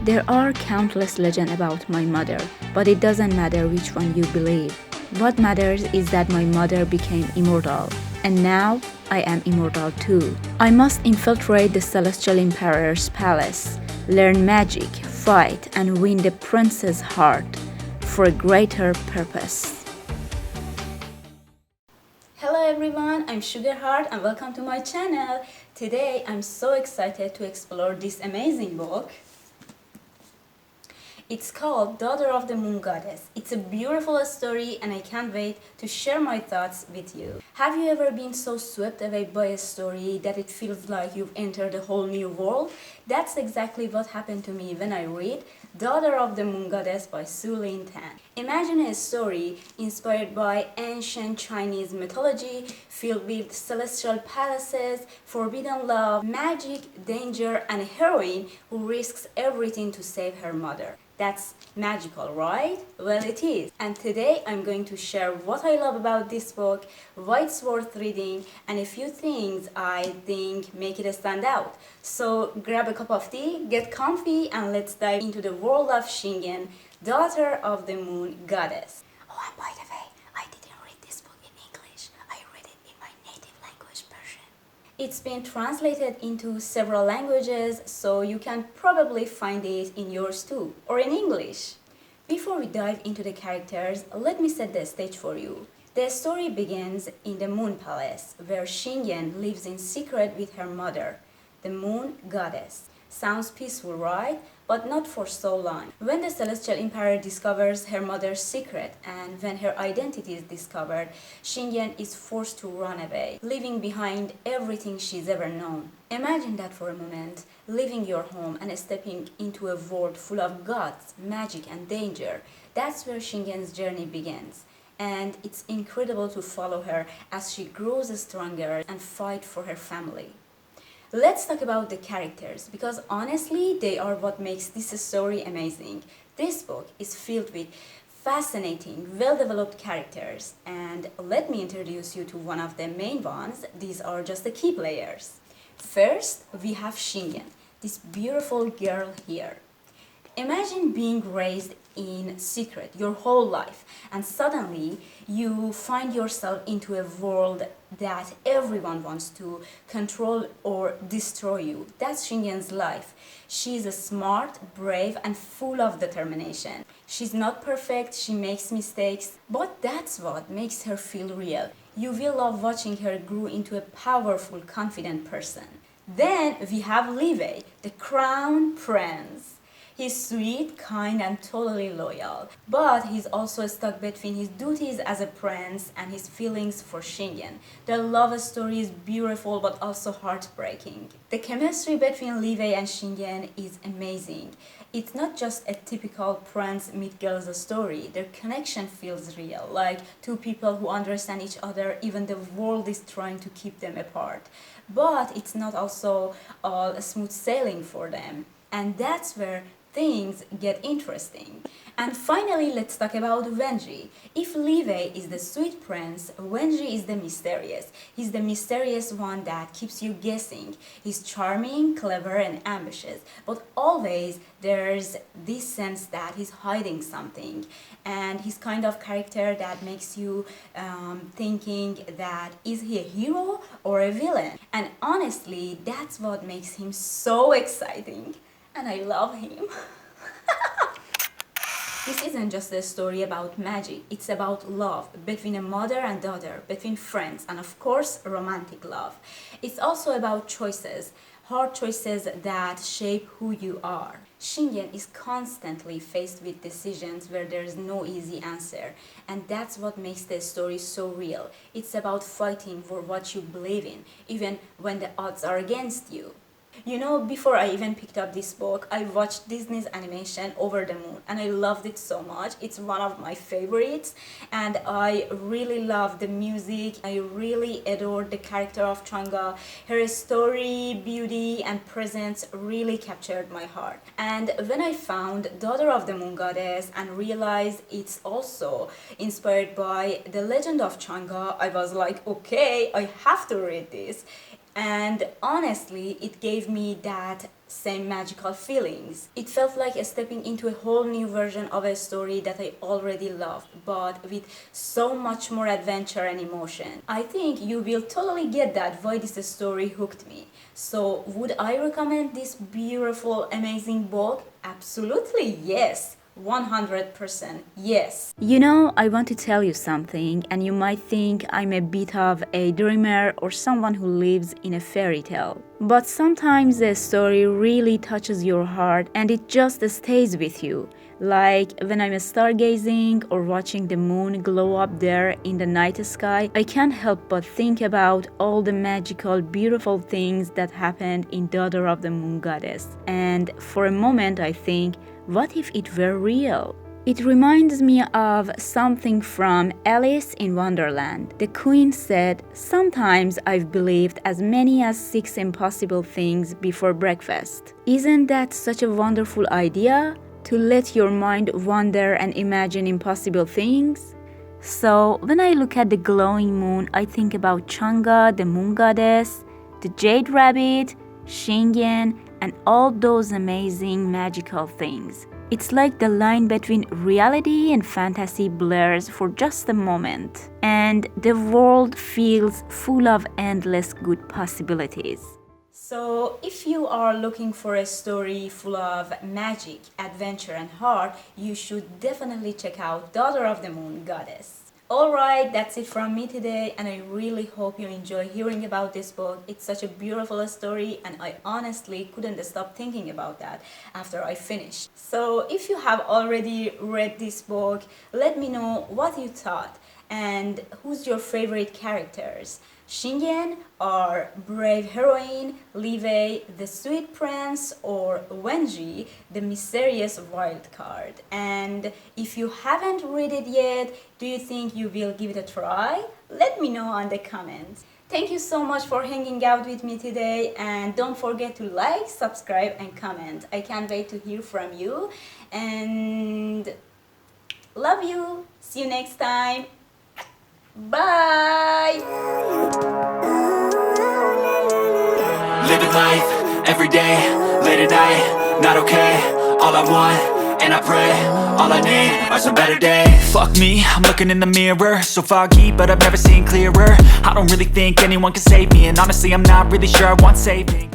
There are countless legends about my mother, but it doesn't matter which one you believe. What matters is that my mother became immortal, and now I am immortal too. I must infiltrate the Celestial Emperor's palace, learn magic, fight, and win the prince's heart for a greater purpose. Hello everyone, I'm Sugarheart and welcome to my channel. Today I'm so excited to explore this amazing book. It's called Daughter of the Moon Goddess. It's a beautiful story and I can't wait to share my thoughts with you. Have you ever been so swept away by a story that it feels like you've entered a whole new world? That's exactly what happened to me when I read Daughter of the Moon Goddess by Su Lin Tan. Imagine a story inspired by ancient Chinese mythology, filled with celestial palaces, forbidden love, magic, danger, and a heroine who risks everything to save her mother. That's magical, right? Well, it is. And today I'm going to share what I love about this book, why it's worth reading, and a few things I think make it stand out. So grab a cup of tea, get comfy, and let's dive into the world of Shingen, Daughter of the Moon Goddess. Oh, and by the way, I didn't read this book in English. I read it in my native language version. It's been translated into several languages, so you can probably find it in yours too, or in English. Before we dive into the characters, let me set the stage for you. The story begins in the Moon Palace, where Shingen lives in secret with her mother, the Moon Goddess. Sounds peaceful, right? But not for so long. When the Celestial Emperor discovers her mother's secret and when her identity is discovered, Shingen is forced to run away, leaving behind everything she's ever known. Imagine that for a moment, leaving your home and stepping into a world full of gods, magic, and danger. That's where Shingen's journey begins. And it's incredible to follow her as she grows stronger and fight for her family. Let's talk about the characters, because honestly, they are what makes this story amazing. This book is filled with fascinating, well-developed characters, and let me introduce you to one of the main ones. These are just the key players. First, we have Shingen, this beautiful girl here. Imagine being raised in secret your whole life and suddenly you find yourself into a world that everyone wants to control or destroy you. That's Shingen's life. She's smart, brave, and full of determination. She's not perfect, she makes mistakes, but that's what makes her feel real. You will love watching her grow into a powerful, confident person. Then we have Levi, the crown prince. He's sweet, kind, and totally loyal, but he's also stuck between his duties as a prince and his feelings for Shingen. Their love story is beautiful but also heartbreaking. The chemistry between Levi and Shingen is amazing. It's not just a typical prince meet girls story. Their connection feels real, like two people who understand each other even the world is trying to keep them apart. But it's not also all smooth sailing for them. And that's where things get interesting. And finally, let's talk about Wenji. If Levi is the sweet prince, Wenji is the mysterious. He's the mysterious one that keeps you guessing. He's charming, clever, and ambitious, but always there's this sense that he's hiding something. And he's kind of character that makes you thinking that is he a hero or a villain? And honestly, that's what makes him so exciting. And I love him. This isn't just a story about magic, it's about love between a mother and daughter, between friends, and of course, romantic love. It's also about choices, hard choices that shape who you are. Shingen is constantly faced with decisions where there's no easy answer, and that's what makes the story so real. It's about fighting for what you believe in, even when the odds are against you. You know, before I even picked up this book, I watched Disney's animation Over the Moon and I loved it so much. It's one of my favorites and I really love the music. I really adored the character of Chang'e. Her story, beauty, and presence really captured my heart. And when I found Daughter of the Moon Goddess and realized it's also inspired by the legend of Chang'e, I was like, okay, I have to read this. And honestly, it gave me that same magical feelings. It felt like stepping into a whole new version of a story that I already loved, but with so much more adventure and emotion. I think you will totally get that why this story hooked me. So would I recommend this beautiful, amazing book? Absolutely yes. 100% yes. You know, I want to tell you something, and you might think I'm a bit of a dreamer or someone who lives in a fairy tale. But sometimes a story really touches your heart and it just stays with you. Like when I'm stargazing or watching the moon glow up there in the night sky, I can't help but think about all the magical, beautiful things that happened in Daughter of the Moon Goddess. And for a moment I think, what if it were real? It reminds me of something from Alice in Wonderland. The queen said, "Sometimes I've believed as many as 6 impossible things before breakfast." Isn't that such a wonderful idea? To let your mind wander and imagine impossible things? So when I look at the glowing moon, I think about Chang'e, the moon goddess, the jade rabbit, Xingyan, and all those amazing magical things. It's like the line between reality and fantasy blurs for just a moment, and the world feels full of endless good possibilities. So if you are looking for a story full of magic, adventure and heart, you should definitely check out Daughter of the Moon Goddess. Alright, that's it from me today, and I really hope you enjoy hearing about this book. It's such a beautiful story and I honestly couldn't stop thinking about that after I finished. So if you have already read this book, let me know what you thought and who's your favorite characters. Xingyan, our brave heroine, Li Wei, the sweet prince, or Wenji, the mysterious wild card. And if you haven't read it yet, do you think you will give it a try? Let me know on the comments. Thank you so much for hanging out with me today, and don't forget to like, subscribe and comment. I can't wait to hear from you, and love you. See you next time. Bye! Living life, every day, late at night, not okay. All I want, and I pray, all I need are some better days. Fuck me, I'm looking in the mirror, so foggy, but I've never seen clearer. I don't really think anyone can save me, and honestly I'm not really sure I want saving.